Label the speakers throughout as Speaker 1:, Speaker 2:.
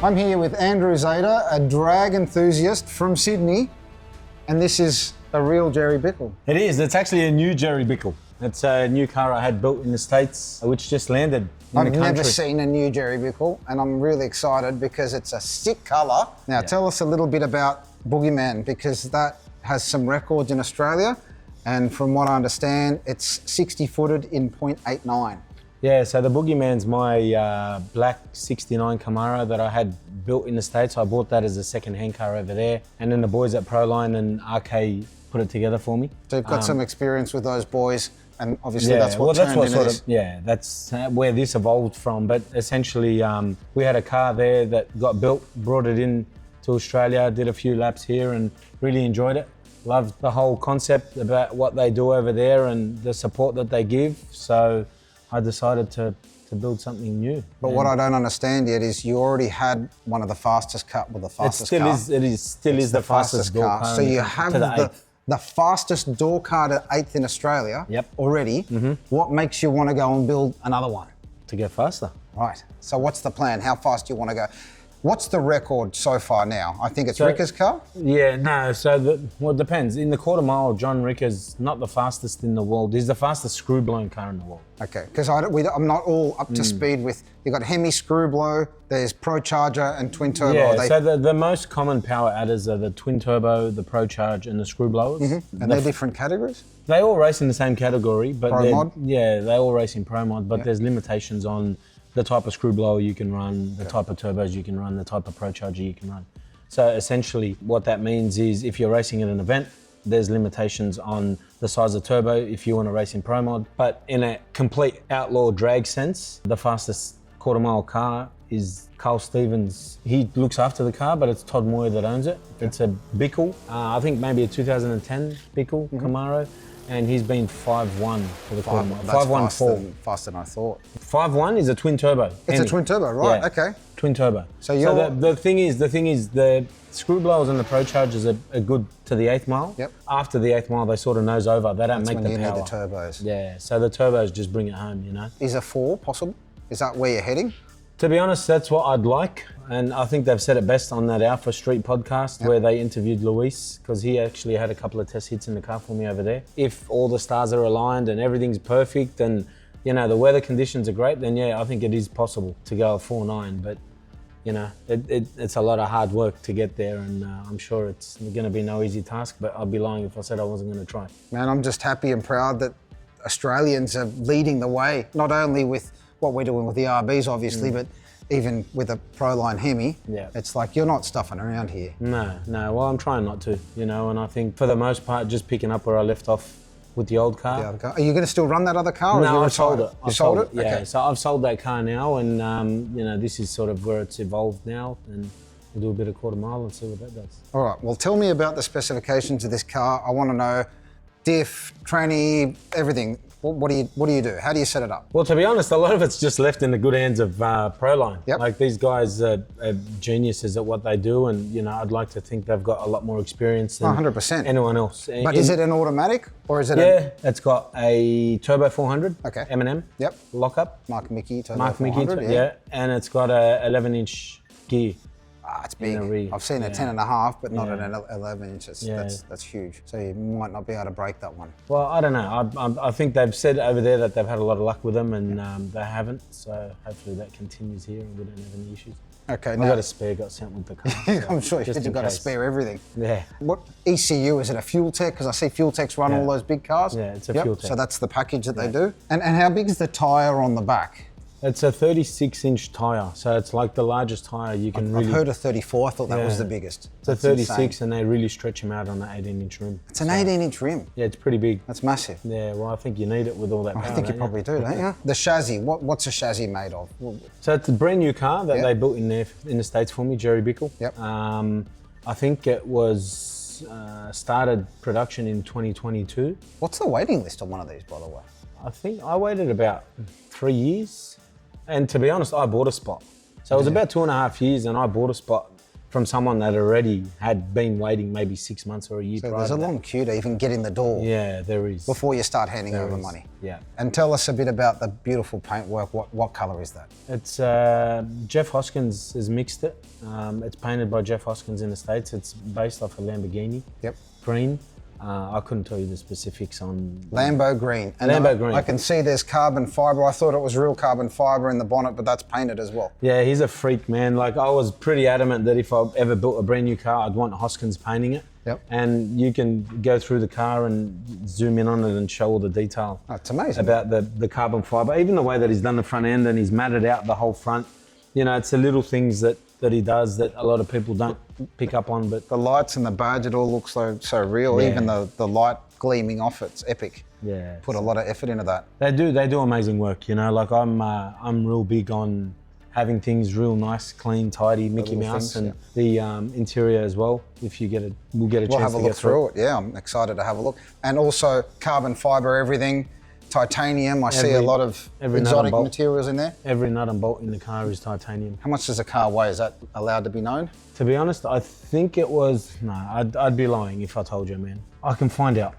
Speaker 1: I'm here with Andrew Zayda, a drag enthusiast from Sydney, and this is a real Jerry Bickel.
Speaker 2: It is. It's actually a new Jerry Bickel. It's a new car I had built in the States, which just landed in the country.
Speaker 1: I've never seen a new Jerry Bickel, and I'm really excited because it's a sick colour. Now, tell us a little bit about Boogeyman, because that has some records in Australia, and from what I understand, it's 60-footed in 0.89.
Speaker 2: Yeah, so the Boogeyman's my black 69 Camaro that I had built in the States. I bought that as a second-hand car over there, and then the boys at Proline and RK put it together for me.
Speaker 1: So you've got some experience with those boys, and obviously that's what turned into this.
Speaker 2: That's where this evolved from. But essentially, we had a car there that got built, brought it in to Australia, did a few laps here, and really enjoyed it. Loved the whole concept about what they do over there and the support that they give. So I decided to build something new.
Speaker 1: But what I don't understand yet is you already had one of the fastest car, well, the fastest car.
Speaker 2: It still is the fastest door car.
Speaker 1: So you have the fastest door car to 8th in Australia already. What makes you want to go and build another one?
Speaker 2: To go faster.
Speaker 1: Right. So what's the plan? How fast do you want to go? What's the record so far now? I think it's Ricker's car?
Speaker 2: Yeah, no, well, it depends. In the quarter mile, John Ricker's not the fastest in the world. He's the fastest screw-blown car in the world.
Speaker 1: Okay, because I'm not all up to speed with, you've got Hemi screw-blow, there's Pro Charger and Twin Turbo.
Speaker 2: Yeah, so the most common power adders are the Twin Turbo, the Pro Charge and the screw-blowers.
Speaker 1: And they're different categories?
Speaker 2: They all race in the same category. But
Speaker 1: Pro Mod?
Speaker 2: Yeah, they all race in Pro Mod, but there's limitations on the type of screw blower you can run, the type of turbos you can run, the type of Pro Charger you can run. So essentially what that means is if you're racing at an event, there's limitations on the size of turbo if you want to race in Pro Mod. But in a complete outlaw drag sense, the fastest quarter mile car is Carl Stevens. He looks after the car, but it's Todd Moyer that owns it. It's a Bickel, I think maybe a 2010 Bickel Camaro. And he's been 5-1 for the quarter mile. 5-1-4.
Speaker 1: Faster than I thought.
Speaker 2: 5-1 is a twin turbo.
Speaker 1: It's a twin turbo, right? Yeah. Okay.
Speaker 2: Twin turbo.
Speaker 1: So
Speaker 2: the thing is, the screw blowers and the Pro Chargers are good to the 8th mile.
Speaker 1: Yep.
Speaker 2: After the 8th mile, they sort of nose over. They don't make the power.
Speaker 1: That's when you need the turbos.
Speaker 2: Yeah. So the turbos just bring it home, you know.
Speaker 1: Is a 4 possible? Is that where you're heading?
Speaker 2: To be honest, that's what I'd like. And I think they've said it best on that Alpha Street podcast where they interviewed Luis, because he actually had a couple of test hits in the car for me over there. If all the stars are aligned and everything's perfect and, you know, the weather conditions are great, then yeah, I think it is possible to go a 4.9. But, you know, it's a lot of hard work to get there, and I'm sure it's going to be no easy task, but I'd be lying if I said I wasn't going to try.
Speaker 1: Man, I'm just happy and proud that Australians are leading the way, not only with what we're doing with the RBs, obviously, but even with a Proline Hemi, it's like you're not stuffing around here.
Speaker 2: No. Well, I'm trying not to, you know, and I think for the most part, just picking up where I left off with the old car.
Speaker 1: Are you going to still run that other car?
Speaker 2: No, I've sold it.
Speaker 1: You sold it?
Speaker 2: Yeah,
Speaker 1: okay.
Speaker 2: So I've sold that car now, and you know, this is sort of where it's evolved now, and we'll do a bit of quarter mile and see what that does.
Speaker 1: All right. Well, tell me about the specifications of this car. I want to know diff, tranny, everything. What do you do? How do you set it up?
Speaker 2: Well, to be honest, a lot of it's just left in the good hands of Proline.
Speaker 1: Yep.
Speaker 2: Like these guys are geniuses at what they do, and you know, I'd like to think they've got a lot more experience than
Speaker 1: 100%.
Speaker 2: anyone else.
Speaker 1: But is it an automatic or is it?
Speaker 2: It's got a turbo 400.
Speaker 1: Okay.
Speaker 2: M&M.
Speaker 1: Yep.
Speaker 2: Lockup.
Speaker 1: Mark Mickey turbo
Speaker 2: Mark
Speaker 1: 400.
Speaker 2: Mickey. Yeah. And it's got a 11-inch gear.
Speaker 1: It's big. I've seen a 10.5, but not an 11 inches. That's huge. So you might not be able to break that one.
Speaker 2: Well, I don't know. I think they've said over there that they've had a lot of luck with them, and they haven't. So hopefully that continues here, and we don't have any issues.
Speaker 1: Okay.
Speaker 2: I got a spare, got sent with the car. So
Speaker 1: I'm sure you've got to spare everything.
Speaker 2: Yeah.
Speaker 1: What ECU is it? A fuel tech? Because I see fuel techs run all those big cars.
Speaker 2: Yeah, it's a fuel tech.
Speaker 1: So that's the package that they do. And how big is the tyre on the back?
Speaker 2: It's a 36-inch tyre, so it's like the largest tyre you can really...
Speaker 1: I've heard of 34, I thought that was the biggest.
Speaker 2: It's a 36, insane. And they really stretch them out on an 18-inch rim.
Speaker 1: It's an 18-inch rim?
Speaker 2: Yeah, it's pretty big.
Speaker 1: That's massive.
Speaker 2: Yeah, well, I think you need it with all that power.
Speaker 1: I think you probably do, don't you? The chassis, what's a chassis made of?
Speaker 2: So it's a brand new car that they built in the States for me, Jerry Bickel.
Speaker 1: Yep.
Speaker 2: I think it was started production in 2022.
Speaker 1: What's the waiting list on one of these, by the way?
Speaker 2: I think I waited about 3 years. And to be honest, I bought a spot. So it was about 2.5 years and I bought a spot from someone that already had been waiting maybe 6 months or a year
Speaker 1: So
Speaker 2: prior
Speaker 1: there's
Speaker 2: to
Speaker 1: a
Speaker 2: that.
Speaker 1: long queue to even get in the door.
Speaker 2: Yeah, there is.
Speaker 1: Before you start handing
Speaker 2: There
Speaker 1: over
Speaker 2: is.
Speaker 1: money.
Speaker 2: Yeah.
Speaker 1: And tell us a bit about the beautiful paintwork. What colour is that?
Speaker 2: It's Jeff Hoskins has mixed it. It's painted by Jeff Hoskins in the States. It's based off a Lamborghini.
Speaker 1: Yep.
Speaker 2: Green. I couldn't tell you the specifics on
Speaker 1: Lambo green. And
Speaker 2: Lambo green.
Speaker 1: I can see there's carbon fibre. I thought it was real carbon fibre in the bonnet, but that's painted as well.
Speaker 2: Yeah, he's a freak, man. Like, I was pretty adamant that if I ever built a brand new car, I'd want Hoskins painting it.
Speaker 1: Yep.
Speaker 2: And you can go through the car and zoom in on it and show all the detail.
Speaker 1: Oh, it's amazing.
Speaker 2: About the carbon fibre. Even the way that he's done the front end and he's matted out the whole front. You know, it's the little things that he does that a lot of people don't pick up on. But
Speaker 1: the lights and the badge, it all looks so real.
Speaker 2: Yeah.
Speaker 1: Even the light gleaming off it's epic.
Speaker 2: yeah,
Speaker 1: Put a lot of effort into that.
Speaker 2: they do amazing work. You know, like I'm real big on having things real nice, clean, tidy, Mickey
Speaker 1: little
Speaker 2: Mouse,
Speaker 1: things,
Speaker 2: and the interior as well. If you we'll get a
Speaker 1: We'll
Speaker 2: chance
Speaker 1: have a
Speaker 2: to
Speaker 1: look
Speaker 2: get through it.
Speaker 1: through it. Yeah, I'm excited to have a look. And also carbon fibre, everything, titanium. I see a lot of
Speaker 2: every nut
Speaker 1: exotic
Speaker 2: and bolt.
Speaker 1: materials in there.
Speaker 2: Every nut and bolt in the car is titanium.
Speaker 1: How much does a car weigh? Is that allowed to be known?
Speaker 2: To be honest, I think it was, no, I'd be lying if I told you, man. I can find out.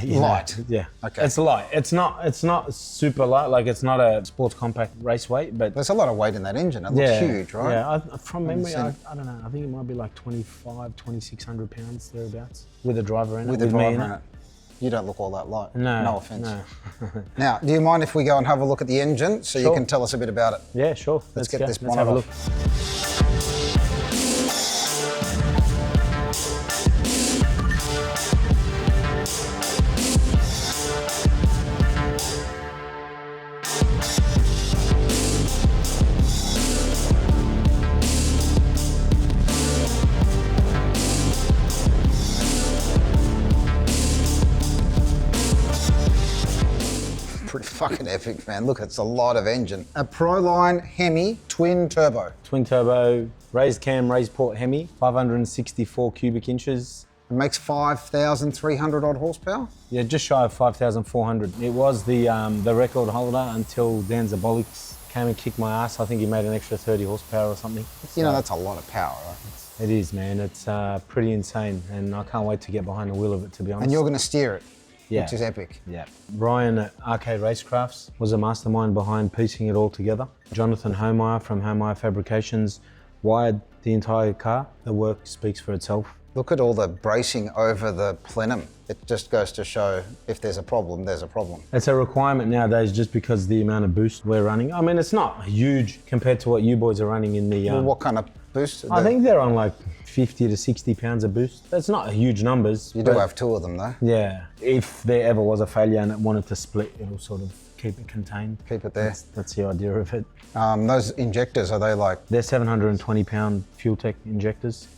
Speaker 2: You know,
Speaker 1: Light?
Speaker 2: yeah.
Speaker 1: Okay.
Speaker 2: It's light. It's not super light, like it's not a sports compact race weight, but
Speaker 1: There's a lot of weight in that engine. It looks
Speaker 2: yeah,
Speaker 1: huge, right?
Speaker 2: Yeah, from memory, I
Speaker 1: Understand.
Speaker 2: don't know. I think it might be like 2,600 pounds, thereabouts, with a driver in it.
Speaker 1: With the
Speaker 2: me
Speaker 1: driver
Speaker 2: in
Speaker 1: in it. You don't look all that light.
Speaker 2: No.
Speaker 1: No offence.
Speaker 2: No.
Speaker 1: Now, do you mind if we go and have a look at the engine so you
Speaker 2: Sure.
Speaker 1: can tell us a bit about it?
Speaker 2: Yeah, sure.
Speaker 1: Let's get
Speaker 2: go.
Speaker 1: this
Speaker 2: Let's
Speaker 1: bonnet
Speaker 2: have a
Speaker 1: off.
Speaker 2: look.
Speaker 1: Pretty fucking epic, man. Look, it's a lot of engine. A Proline Hemi twin turbo.
Speaker 2: Twin turbo, raised cam, raised port Hemi, 564 cubic inches.
Speaker 1: It makes 5,300 odd horsepower.
Speaker 2: Yeah, just shy of 5,400. It was the record holder until Dan Zabolics came and kicked my ass. I think he made an extra 30 horsepower or something.
Speaker 1: You know, that's a lot of power, right?
Speaker 2: It is, man. It's pretty insane, and I can't wait to get behind the wheel of it, to be honest.
Speaker 1: And you're going to steer it,
Speaker 2: Yeah.
Speaker 1: which is epic.
Speaker 2: Yeah. Ryan at Arcade Racecrafts was a mastermind behind piecing it all together. Jonathan Homeyer from Homeyer Fabrications wired the entire car. The work speaks for itself.
Speaker 1: Look at all the bracing over the plenum. It just goes to show if there's a problem, there's a problem.
Speaker 2: It's a requirement nowadays just because the amount of boost we're running. I mean, it's not huge compared to what you boys are running in the...
Speaker 1: Well, what kind of boost?
Speaker 2: I think they're on like 50 to 60 pounds of boost. That's not huge numbers.
Speaker 1: You do
Speaker 2: but
Speaker 1: have two of them though.
Speaker 2: Yeah. If there ever was a failure and it wanted to split, it'll sort of keep it contained.
Speaker 1: Keep it there.
Speaker 2: That's the idea of it.
Speaker 1: Those injectors, are they like,
Speaker 2: They're 720 pound fuel tech injectors.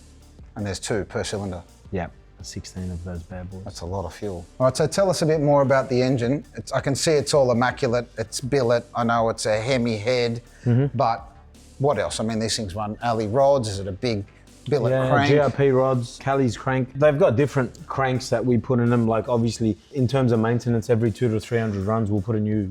Speaker 1: and there's two per cylinder?
Speaker 2: Yeah, 16 of those bad boys.
Speaker 1: That's a lot of fuel. All right, so tell us a bit more about the engine. I can see it's all immaculate, it's billet, I know it's a Hemi head, but what else? I mean, these things run alley rods, is it a big billet crank?
Speaker 2: GRP rods, Callie's crank. They've got different cranks that we put in them. Like obviously, in terms of maintenance, every 200 to 300 runs, we'll put a new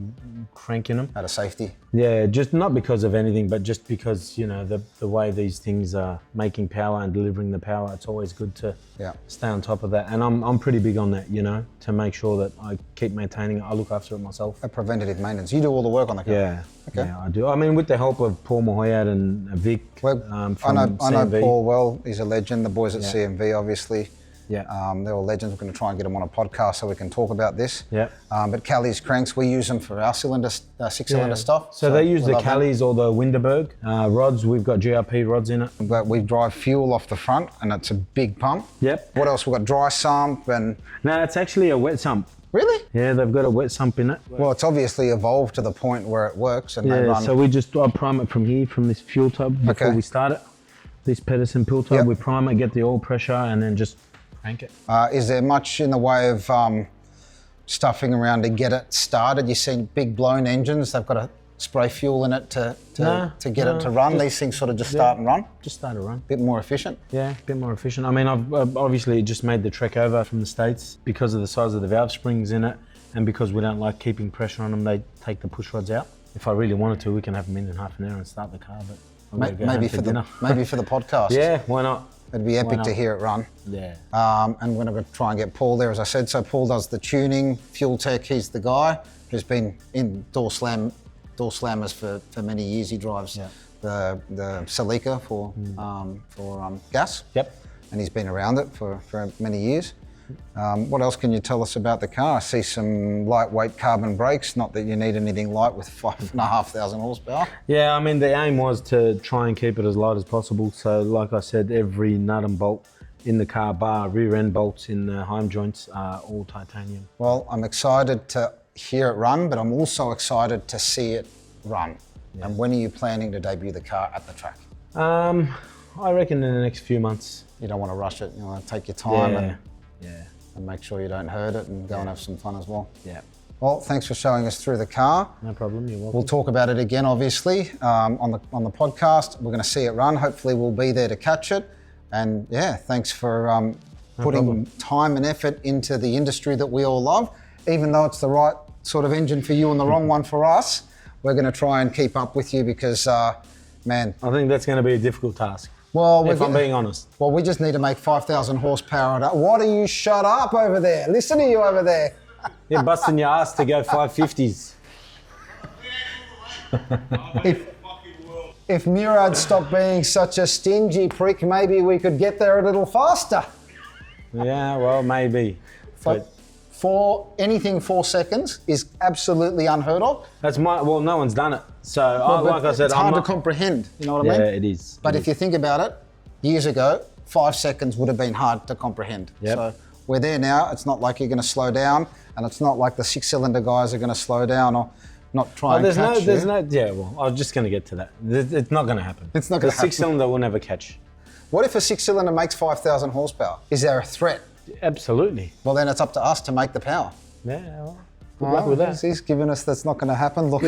Speaker 2: crank in them.
Speaker 1: Out of safety.
Speaker 2: Yeah, just not because of anything, but just because, you know, the way these things are making power and delivering the power, it's always good to
Speaker 1: Yeah.
Speaker 2: stay on top of that. And I'm pretty big on that, you know, to make sure that I keep maintaining it. I look after it myself.
Speaker 1: A preventative maintenance. You do all the work on the car?
Speaker 2: Yeah,
Speaker 1: Okay.
Speaker 2: yeah, I do. I mean, with the help of Paul Mahoyat and Vic
Speaker 1: Well,
Speaker 2: from
Speaker 1: I know
Speaker 2: CMV.
Speaker 1: Paul well. He's a legend. The boys at
Speaker 2: Yeah.
Speaker 1: CMV, obviously.
Speaker 2: Yeah.
Speaker 1: They're all legends. We're going to try and get them on a podcast so we can talk about this.
Speaker 2: Yeah.
Speaker 1: But Callie's cranks, we use them for our six-cylinder stuff.
Speaker 2: So they use
Speaker 1: we
Speaker 2: the
Speaker 1: love them.
Speaker 2: Callies or the Winterberg rods. We've got GRP rods in it.
Speaker 1: But we drive fuel off the front, and it's a big pump.
Speaker 2: Yep.
Speaker 1: What else? We've got dry sump and...
Speaker 2: No, it's actually a wet sump.
Speaker 1: Really?
Speaker 2: Yeah, they've got a wet sump in it.
Speaker 1: Well, it's obviously evolved to the point where it works and they
Speaker 2: Yeah,
Speaker 1: run...
Speaker 2: so we just prime it from here, from this fuel tub before
Speaker 1: Okay.
Speaker 2: we start it. This Pedersen fuel tub,
Speaker 1: Yep.
Speaker 2: we prime it, get the oil pressure, and then just crank it.
Speaker 1: Is there much in the way of stuffing around to get it started? You've seen big blown engines, they've got to spray fuel in it to get it to run. These things sort of just start and run,
Speaker 2: Just start a run.
Speaker 1: bit more efficient.
Speaker 2: Yeah, a bit more efficient. I mean, I've obviously just made the trek over from the States because of the size of the valve springs in it, and because we don't like keeping pressure on them, they take the push rods out. If I really wanted to, we can have them in half an hour and start the car, but I'm gonna go home
Speaker 1: Maybe for
Speaker 2: dinner.
Speaker 1: the podcast.
Speaker 2: Yeah, why not?
Speaker 1: It'd be epic
Speaker 2: not?
Speaker 1: to hear it run.
Speaker 2: Yeah.
Speaker 1: And we're going to try and get Paul there, as I said. So Paul does the tuning, fuel tech. He's the guy who's been in door slammers for many years. He drives the Celica for gas.
Speaker 2: Yep.
Speaker 1: And he's been around it for many years. What else can you tell us about the car? I see some lightweight carbon brakes, not that you need anything light with 5,500 horsepower.
Speaker 2: Yeah, I mean, the aim was to try and keep it as light as possible. So like I said, every nut and bolt in the car, bar rear end bolts in the home joints, are all titanium.
Speaker 1: Well, I'm excited to hear it run, but I'm also excited to see it run. Yeah. And when are you planning to debut the car at the track?
Speaker 2: I reckon in the next few months.
Speaker 1: You don't want to rush it, you want to take your time
Speaker 2: and
Speaker 1: make sure you don't hurt it and go and have some fun as well.
Speaker 2: Yeah.
Speaker 1: Well, thanks for showing us through the car.
Speaker 2: No problem, you're welcome.
Speaker 1: We'll talk about it again, obviously, on the podcast. We're going to see it run. Hopefully we'll be there to catch it. And yeah, thanks for putting time and effort into the industry that we all love. Even though it's the right sort of engine for you and the wrong one for us, we're going to try and keep up with you because, man.
Speaker 2: I think that's going to be a difficult task.
Speaker 1: Well,
Speaker 2: if I'm being honest.
Speaker 1: Well, we just need to make 5,000 horsepower. What are you? Shut up over there. Listen to you over there.
Speaker 2: You're busting your ass to go 550s.
Speaker 1: If Murad stopped being such a stingy prick, maybe we could get there a little faster.
Speaker 2: Yeah, well, maybe.
Speaker 1: But for anything 4 seconds is absolutely unheard of.
Speaker 2: Well, no one's done it. So, like I said,
Speaker 1: it's hard to comprehend. You know what I mean?
Speaker 2: Yeah, it is.
Speaker 1: But if you think about it, years ago, 5 seconds would have been hard to comprehend.
Speaker 2: Yep.
Speaker 1: So we're there now. It's not like you're going to slow down, and it's not like the 6-cylinder guys are going to slow down or not try and catch you.
Speaker 2: Yeah, well, I was just going to get to that. It's not going to happen.
Speaker 1: It's not going to happen.
Speaker 2: The 6-cylinder will never catch.
Speaker 1: What if a 6-cylinder makes 5,000 horsepower? Is there a threat?
Speaker 2: Absolutely.
Speaker 1: Well, then it's up to us to make the power.
Speaker 2: Yeah, well, good luck with that.
Speaker 1: He's giving us that's not going to happen. Look,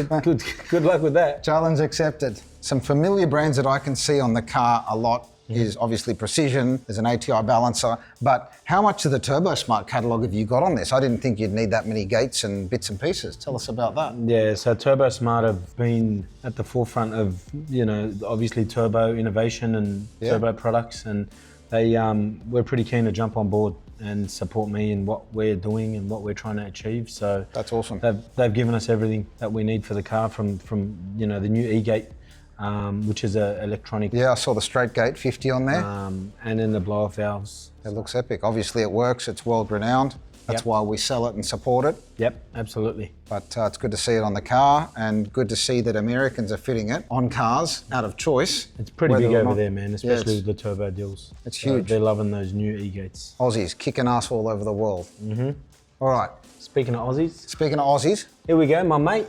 Speaker 2: good luck with that.
Speaker 1: Challenge accepted. Some familiar brands that I can see on the car a lot is obviously Precision. There's an ATI balancer. But how much of the Turbosmart catalogue have you got on this? I didn't think you'd need that many gates and bits and pieces. Tell us about that.
Speaker 2: Yeah, so Turbosmart have been at the forefront of, obviously turbo innovation and turbo products, and they we're pretty keen to jump on board and support me in what we're doing and what we're trying to achieve. So
Speaker 1: that's awesome.
Speaker 2: They've given us everything that we need for the car, from the new E-gate, which is a electronic.
Speaker 1: Yeah, I saw the straight gate 50 on there.
Speaker 2: And then the blow-off valves.
Speaker 1: It looks epic. Obviously it works, it's world renowned. That's why we sell it and support it.
Speaker 2: Yep, absolutely.
Speaker 1: But it's good to see it on the car, and good to see that Americans are fitting it on cars out of choice.
Speaker 2: It's pretty big over there, man, especially with the turbo deals.
Speaker 1: It's huge.
Speaker 2: They're loving those new E-gates.
Speaker 1: Aussies kicking ass all over the world.
Speaker 2: Mm-hmm.
Speaker 1: All right.
Speaker 2: Speaking of Aussies.
Speaker 1: Here
Speaker 2: we go, my mate.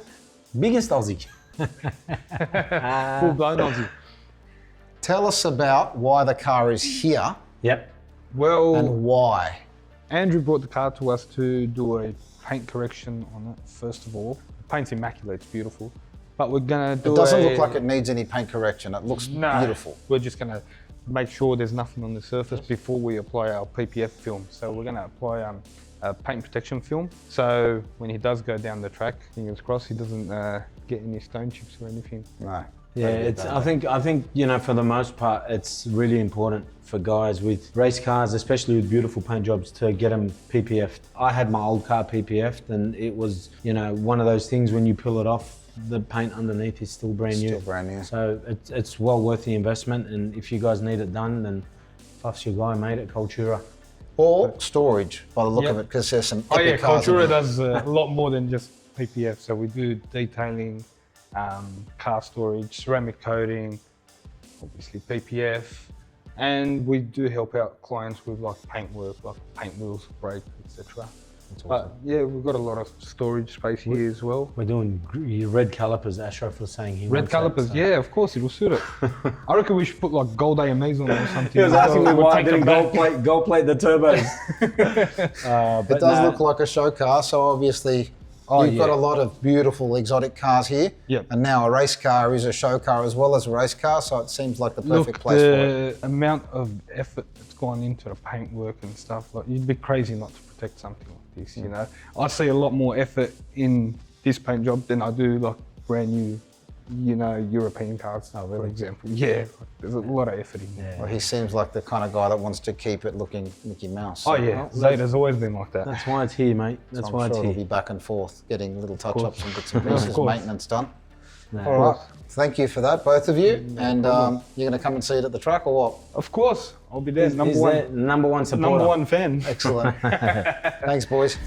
Speaker 2: Biggest Aussie.
Speaker 3: Full-blown Aussie.
Speaker 1: Tell us about why the car is here.
Speaker 2: Yep.
Speaker 3: Well,
Speaker 1: and why.
Speaker 3: Andrew brought the car to us to do a paint correction on it, first of all. The paint's immaculate, it's beautiful. But we're gonna do
Speaker 1: It doesn't look like it needs any paint correction. It looks beautiful.
Speaker 3: We're just gonna make sure there's nothing on the surface before we apply our PPF film. So we're gonna apply a paint protection film. So when he does go down the track, fingers crossed, he doesn't get any stone chips or anything.
Speaker 1: No.
Speaker 2: Yeah, I think for the most part, it's really important for guys with race cars, especially with beautiful paint jobs, to get them PPF'd. I had my old car PPF'd, and it was, one of those things when you peel it off, the paint underneath is still brand new.
Speaker 1: Still brand new.
Speaker 2: So it's well worth the investment, and if you guys need it done, then fuss your guy, mate, at Cultura.
Speaker 1: Or storage, by the look of it, because there's some epic cars.
Speaker 3: Cultura does a lot more than just PPF. So we do detailing, car storage, ceramic coating, obviously PPF, and we do help out clients with like paint work, like paint wheels, brake, etc. Awesome. But yeah, we've got a lot of storage space here as well.
Speaker 2: We're doing red calipers. Ashraf was saying he
Speaker 3: red calipers. Yeah, of course, it'll suit it. I reckon we should put like gold AMAs on it or something.
Speaker 2: He was asking me why I didn't gold plate the turbos.
Speaker 1: It does look like a show car, so obviously you've got a lot of beautiful exotic cars here.
Speaker 3: Yep.
Speaker 1: And now a race car is a show car as well as a race car, so it seems like the perfect place for it.
Speaker 3: The amount of effort that's gone into the paint work and stuff, like you'd be crazy not to protect something like this, I see a lot more effort in this paint job than I do like brand new you know, European cars, for example. Yeah, there's a lot of effort in there.
Speaker 1: Well, he seems like the kind of guy that wants to keep it looking Mickey Mouse.
Speaker 3: Oh yeah, Zayda's always been like that.
Speaker 2: That's why it's here, mate.
Speaker 1: So
Speaker 2: That's
Speaker 1: I'm
Speaker 2: why
Speaker 1: sure
Speaker 2: it's
Speaker 1: it'll
Speaker 2: here.
Speaker 1: be back and forth, getting little touch-ups and bits and pieces,
Speaker 3: course.
Speaker 1: maintenance done.
Speaker 2: No.
Speaker 1: All right, thank you for that, both of you. And you're going to come and see it at the track or what?
Speaker 3: Of course, I'll be there.
Speaker 2: Is that number one supporter?
Speaker 3: Number one fan.
Speaker 1: Excellent. Thanks, boys.